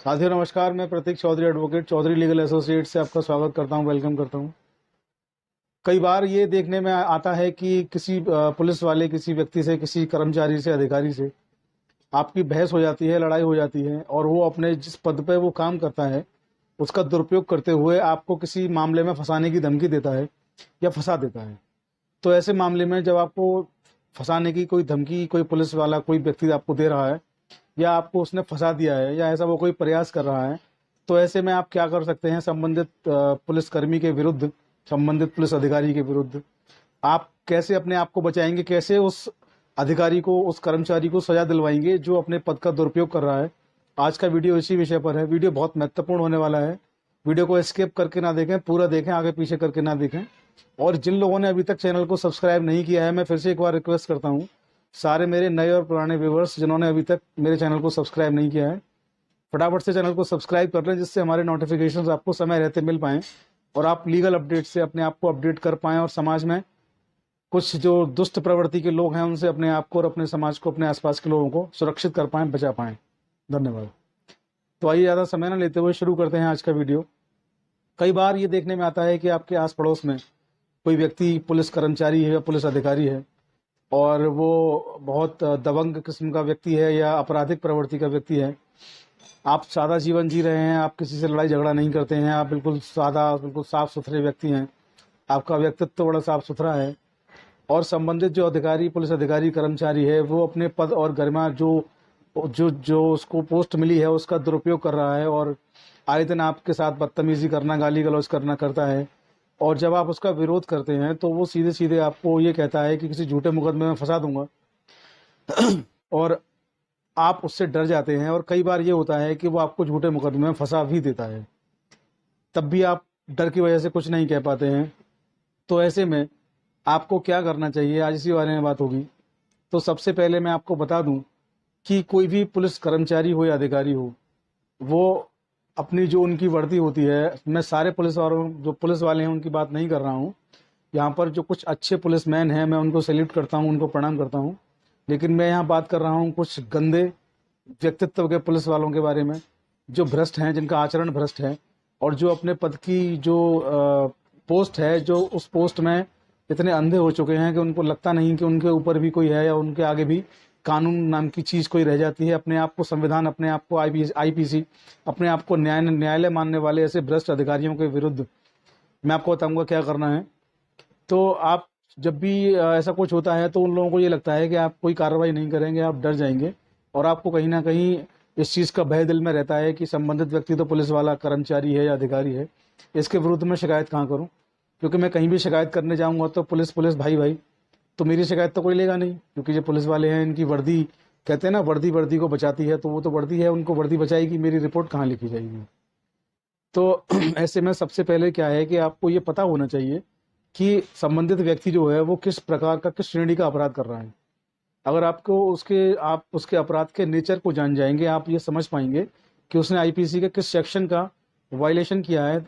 साथियों नमस्कार। मैं Pratik Chaudhary, advocate Chaudhary legal associate से आपका स्वागत करता हूं, वेलकम करता हूं। कई बार ये देखने में आता है कि किसी पुलिस वाले किसी व्यक्ति से, किसी कर्मचारी से, अधिकारी से आपकी बहस हो जाती है, लड़ाई हो जाती है, और वो अपने जिस पद पे वो काम करता है उसका दुरुपयोग करते हुए आपको किसी मामले में फंसाने की धमकी देता है या फंसा देता है। तो ऐसे मामले में जब आपको फंसाने की कोई धमकी कोई पुलिस वाला, कोई व्यक्ति आपको दे रहा है या आपको उसने फंसा दिया है या ऐसा वो कोई प्रयास कर रहा है, तो ऐसे में आप क्या कर सकते हैं? संबंधित पुलिसकर्मी के विरुद्ध, संबंधित पुलिस अधिकारी के विरुद्ध आप कैसे अपने आप को बचाएंगे? कैसे उस अधिकारी को, उस कर्मचारी को सजा दिलवाएंगे जो अपने पद का दुरुपयोग कर रहा है? आज का वीडियो इसी विषय पर है। वीडियो बहुत महत्वपूर्ण होने वाला है। वीडियो को स्किप करके ना देखें, पूरा देखें, आगे पीछे करके ना देखें। और जिन लोगों ने अभी तक चैनल को सब्सक्राइब नहीं किया है, मैं फिर से एक बार रिक्वेस्ट करता हूँ, सारे मेरे नए और पुराने व्यूवर्स जिन्होंने अभी तक मेरे चैनल को सब्सक्राइब नहीं किया है, फटाफट से चैनल को सब्सक्राइब कर लें, जिससे हमारे नोटिफिकेशंस आपको समय रहते मिल पाएँ और आप लीगल अपडेट से अपने आप को अपडेट कर पाएँ और समाज में कुछ जो दुष्ट प्रवृत्ति के लोग हैं उनसे अपने आप को और अपने समाज को, अपने आसपास के लोगों को सुरक्षित कर पाएँ, बचा पाएँ। धन्यवाद। तो आइए ज़्यादा समय ना लेते हुए शुरू करते हैं आज का वीडियो। कई बार ये देखने में आता है कि आपके आस पड़ोस में कोई व्यक्ति पुलिस कर्मचारी है या पुलिस अधिकारी है और वो बहुत दबंग किस्म का व्यक्ति है या आपराधिक प्रवृत्ति का व्यक्ति है। आप सादा जीवन जी रहे हैं, आप किसी से लड़ाई झगड़ा नहीं करते हैं, आप बिल्कुल सादा, बिल्कुल साफ सुथरे व्यक्ति हैं, आपका व्यक्तित्व बड़ा साफ सुथरा है, और संबंधित जो अधिकारी, पुलिस अधिकारी, कर्मचारी है, वो अपने पद और गरिमा जो जो जो उसको पोस्ट मिली है उसका दुरुपयोग कर रहा है और आए दिन आपके साथ बदतमीजी करना, गाली गलौज करना करता है। और जब आप उसका विरोध करते हैं तो वो सीधे सीधे आपको ये कहता है कि किसी झूठे मुकदमे में फंसा दूंगा और आप उससे डर जाते हैं। और कई बार ये होता है कि वो आपको झूठे मुकदमे में फंसा भी देता है, तब भी आप डर की वजह से कुछ नहीं कह पाते हैं। तो ऐसे में आपको क्या करना चाहिए, आज इसी बारे में बात होगी। तो सबसे पहले मैं आपको बता दूं कि कोई भी पुलिस कर्मचारी हो या अधिकारी हो, वो अपनी जो उनकी वर्दी होती है, मैं सारे पुलिस वालों, जो पुलिस वाले हैं उनकी बात नहीं कर रहा हूँ। यहाँ पर जो कुछ अच्छे पुलिसमैन हैं मैं उनको सैल्यूट करता हूँ, उनको प्रणाम करता हूँ, लेकिन मैं यहाँ बात कर रहा हूँ कुछ गंदे व्यक्तित्व के पुलिस वालों के बारे में, जो भ्रष्ट हैं, जिनका आचरण भ्रष्ट है और जो अपने पद की जो पोस्ट है, जो उस पोस्ट में इतने अंधे हो चुके हैं कि उनको लगता नहीं कि उनके ऊपर भी कोई है या उनके आगे भी कानून नाम की चीज़ कोई रह जाती है। अपने आप को संविधान, अपने आप को आईपीसी, अपने आप को न्यायालय मानने वाले ऐसे भ्रष्ट अधिकारियों के विरुद्ध मैं आपको बताऊंगा क्या करना है। तो आप जब भी ऐसा कुछ होता है तो उन लोगों को ये लगता है कि आप कोई कार्रवाई नहीं करेंगे, आप डर जाएंगे, और आपको कहीं ना कहीं इस चीज़ का भय दिल में रहता है कि संबंधित व्यक्ति तो पुलिस वाला, कर्मचारी है या अधिकारी है, इसके विरुद्ध मैं शिकायत कहाँ करूँ? क्योंकि मैं कहीं भी शिकायत करने जाऊँगा तो पुलिस पुलिस भाई भाई, तो मेरी शिकायत तो कोई लेगा नहीं, क्योंकि जो पुलिस वाले हैं इनकी वर्दी, कहते हैं ना, वर्दी वर्दी को बचाती है, तो वो तो वर्दी है, उनको वर्दी बचाएगी, मेरी रिपोर्ट कहाँ लिखी जाएगी? तो ऐसे में सबसे पहले क्या है कि आपको ये पता होना चाहिए कि संबंधित व्यक्ति जो है वो किस प्रकार का, किस श्रेणी का अपराध कर रहा है। अगर आप उसके अपराध के नेचर को जान जाएंगे, आप ये समझ पाएंगे कि उसने आईपीसी के किस सेक्शन का वायलेशन किया है,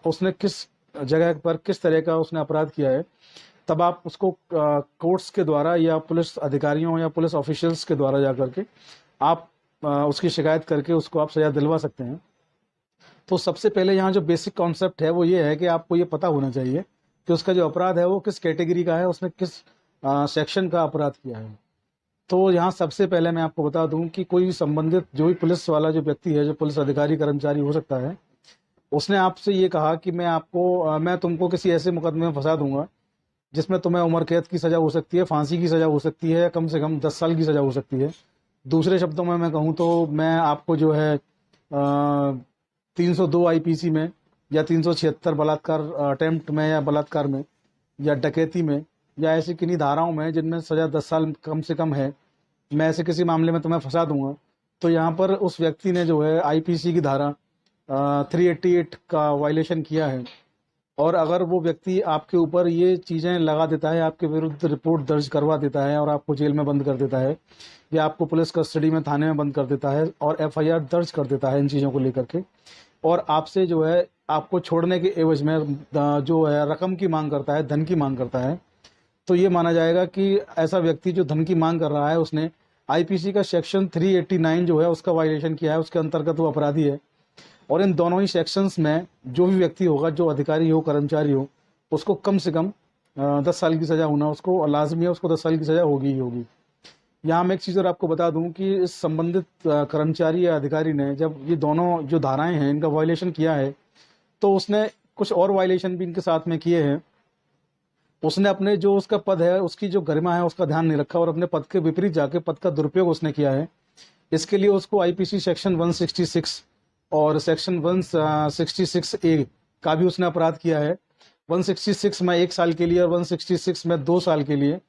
उसने किस जगह पर किस तरह का उसने अपराध किया है, तब आप उसको कोर्ट्स के द्वारा या पुलिस अधिकारियों या पुलिस ऑफिशियल्स के द्वारा जा करके आप उसकी शिकायत करके उसको आप सजा दिलवा सकते हैं। तो सबसे पहले यहाँ जो बेसिक कॉन्सेप्ट है वो ये है कि आपको ये पता होना चाहिए कि उसका जो अपराध है वो किस कैटेगरी का है, उसने किस सेक्शन का अपराध किया है। तो यहाँ सबसे पहले मैं आपको बता दूं कि कोई संबंधित जो भी पुलिस वाला जो व्यक्ति है, जो पुलिस अधिकारी कर्मचारी हो सकता है, उसने आपसे ये कहा कि मैं तुमको किसी ऐसे मुकदमे में फंसा दूंगा जिसमें तुम्हें उम्र कैद की सजा हो सकती है, फांसी की सजा हो सकती है, कम से कम 10 साल की सजा हो सकती है। दूसरे शब्दों में मैं कहूँ तो मैं आपको जो है 302 आईपीसी में या 376 बलात्कार अटेम्प्ट में या बलात्कार में या डकैती में या ऐसी किन्हीं धाराओं में जिनमें सजा 10 साल कम से कम है, मैं ऐसे किसी मामले में तुम्हें फंसा दूंगा। तो यहाँ पर उस व्यक्ति ने जो है आईपीसी की धारा 388 का वायलेशन किया है, और अगर वो व्यक्ति आपके ऊपर ये चीज़ें लगा देता है, आपके विरुद्ध रिपोर्ट दर्ज करवा देता है और आपको जेल में बंद कर देता है या आपको पुलिस कस्टडी में, थाने में बंद कर देता है और एफआईआर दर्ज कर देता है इन चीज़ों को लेकर के, और आपसे जो है आपको छोड़ने के एवज में जो है रकम की मांग करता है, धन की मांग करता है, तो ये माना जाएगा कि ऐसा व्यक्ति जो धन की मांग कर रहा है उसने आईपीसी का सेक्शन 389 जो है उसका वायलेशन किया है, उसके अंतर्गत वो अपराधी है। और इन दोनों ही सेक्शंस में जो भी व्यक्ति होगा, जो अधिकारी हो, कर्मचारी हो, उसको कम से कम 10 साल की सज़ा होना उसको लाजमी है, उसको 10 साल की सज़ा होगी ही होगी। यहाँ मैं एक चीज़ और आपको बता दूं कि इस संबंधित कर्मचारी या अधिकारी ने जब ये दोनों जो धाराएं हैं इनका वायलेशन किया है, तो उसने कुछ और वायलेशन भी इनके साथ में किए हैं। उसने अपने जो उसका पद है, उसकी जो गरिमा है, उसका ध्यान नहीं रखा और अपने पद के विपरीत जाके पद का दुरुपयोग उसने किया है। इसके लिए उसको आईपीसी सेक्शन 166 और सेक्शन 166A का भी उसने अपराध किया है। 166 में 1 साल के लिए और 166 में 2 साल के लिए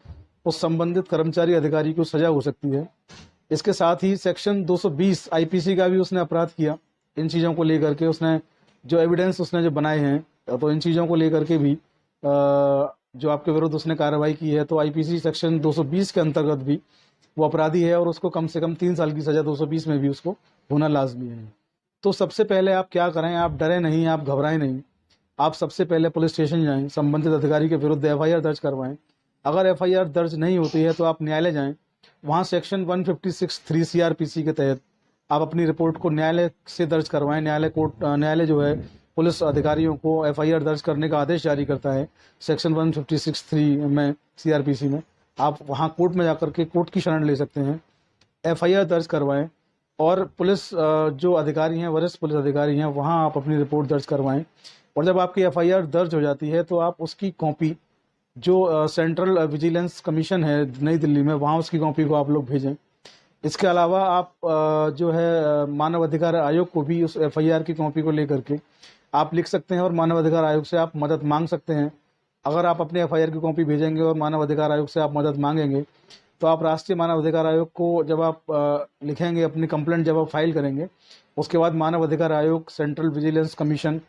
उस संबंधित कर्मचारी अधिकारी को सजा हो सकती है। इसके साथ ही सेक्शन 220 आईपीसी का भी उसने अपराध किया। इन चीज़ों को लेकर के उसने जो एविडेंस उसने जो बनाए हैं, तो इन चीज़ों को लेकर के भी जो आपके विरुद्ध उसने कार्रवाई की है, तो आईपीसी सेक्शन 220 के अंतर्गत भी वो अपराधी है और उसको कम से कम 3 साल की सजा 220 में भी उसको होना लाजमी है। तो सबसे पहले आप क्या करें, आप डरें नहीं, आप घबराएं नहीं, आप सबसे पहले पुलिस स्टेशन जाएं, संबंधित अधिकारी के विरुद्ध एफआईआर दर्ज करवाएं। अगर एफआईआर दर्ज नहीं होती है तो आप न्यायालय जाएं, वहां सेक्शन 156(3) सीआरपीसी के तहत आप अपनी रिपोर्ट को न्यायालय से दर्ज करवाएं। न्यायालय जो है पुलिस अधिकारियों को एफआईआर दर्ज करने का आदेश जारी करता है सेक्शन 156(3) में सीआरपीसी में। आप वहां कोर्ट में जाकर के कोर्ट की शरण ले सकते हैं, एफआईआर दर्ज करवाएं और पुलिस जो अधिकारी हैं, वरिष्ठ पुलिस अधिकारी हैं, वहां आप अपनी रिपोर्ट दर्ज करवाएं। और जब आपकी एफआईआर दर्ज हो जाती है तो आप उसकी कॉपी जो सेंट्रल विजिलेंस कमीशन है नई दिल्ली में, वहाँ उसकी कॉपी को आप लोग भेजें। इसके अलावा आप जो है मानव अधिकार आयोग को भी उस एफआईआर की कॉपी को लेकर के आप लिख सकते हैं और मानव अधिकार आयोग से आप मदद मांग सकते हैं। अगर आप अपने एफआईआर की कॉपी भेजेंगे और मानव अधिकार आयोग से आप मदद मांगेंगे, तो आप राष्ट्रीय मानव अधिकार आयोग को जब आप लिखेंगे, अपनी कंप्लेंट जब आप फाइल करेंगे, उसके बाद मानव अधिकार आयोग, सेंट्रल विजिलेंस कमीशन,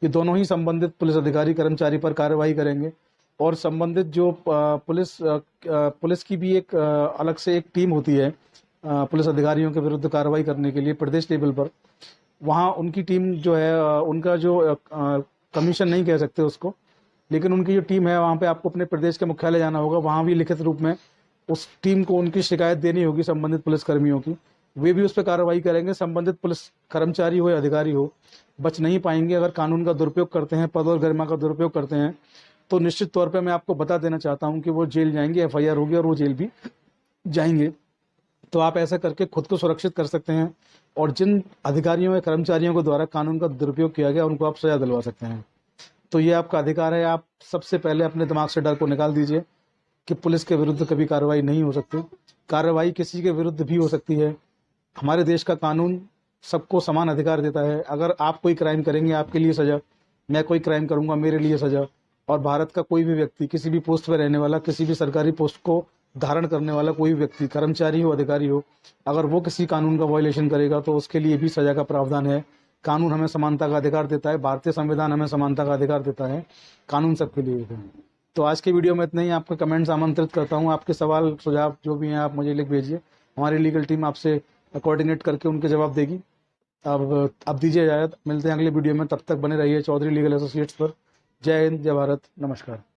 ये दोनों ही संबंधित पुलिस अधिकारी कर्मचारी पर कार्रवाई करेंगे। और संबंधित जो पुलिस की भी एक अलग से एक टीम होती है पुलिस अधिकारियों के विरुद्ध कार्रवाई करने के लिए प्रदेश लेवल पर, वहाँ उनकी टीम जो है, उनका जो कमीशन नहीं कह सकते उसको, लेकिन उनकी जो टीम है वहाँ पे आपको अपने प्रदेश के मुख्यालय जाना होगा, वहाँ भी लिखित रूप में उस टीम को उनकी शिकायत देनी होगी संबंधित पुलिस कर्मियों की, वे भी उस पर कार्रवाई करेंगे। संबंधित पुलिस कर्मचारी हो या अधिकारी हो, बच नहीं पाएंगे। अगर कानून का दुरुपयोग करते हैं, पद और गरिमा का दुरुपयोग करते हैं, तो निश्चित तौर पे मैं आपको बता देना चाहता हूं कि वो जेल जाएंगे, एफआईआर होगी और वो जेल भी जाएंगे। तो आप ऐसा करके खुद को सुरक्षित कर सकते हैं और जिन अधिकारियों या कर्मचारियों के द्वारा कानून का दुरुपयोग किया गया उनको आप सजा दिलवा सकते हैं। तो ये आपका अधिकार है। आप सबसे पहले अपने दिमाग से डर को निकाल दीजिए कि पुलिस के विरुद्ध कभी कार्रवाई नहीं हो सकती। कार्रवाई किसी के विरुद्ध भी हो सकती है। हमारे देश का कानून सबको समान अधिकार देता है। अगर आप कोई क्राइम करेंगे, आपके लिए सजा, मैं कोई क्राइम करूंगा, मेरे लिए सजा। और भारत का कोई भी व्यक्ति, किसी भी पोस्ट पर रहने वाला, किसी भी सरकारी पोस्ट को धारण करने वाला कोई भी व्यक्ति, कर्मचारी हो, अधिकारी हो, अगर वो किसी कानून का वायलेशन करेगा तो उसके लिए भी सजा का प्रावधान है। कानून हमें समानता का अधिकार देता है, भारतीय संविधान हमें समानता का अधिकार देता है, कानून सबके लिए है। तो आज के वीडियो में इतना ही। आपके कमेंट्स आमंत्रित करता हूँ, आपके सवाल सुझाव जो भी हैं आप मुझे लिख भेजिए, हमारी लीगल टीम आपसे कोऑर्डिनेट करके उनके जवाब देगी। अब दीजिए इजाजत, मिलते हैं अगले वीडियो में, तब तक बने रहिए चौधरी लीगल एसोसिएट्स पर। जय हिंद, जय भारत, नमस्कार।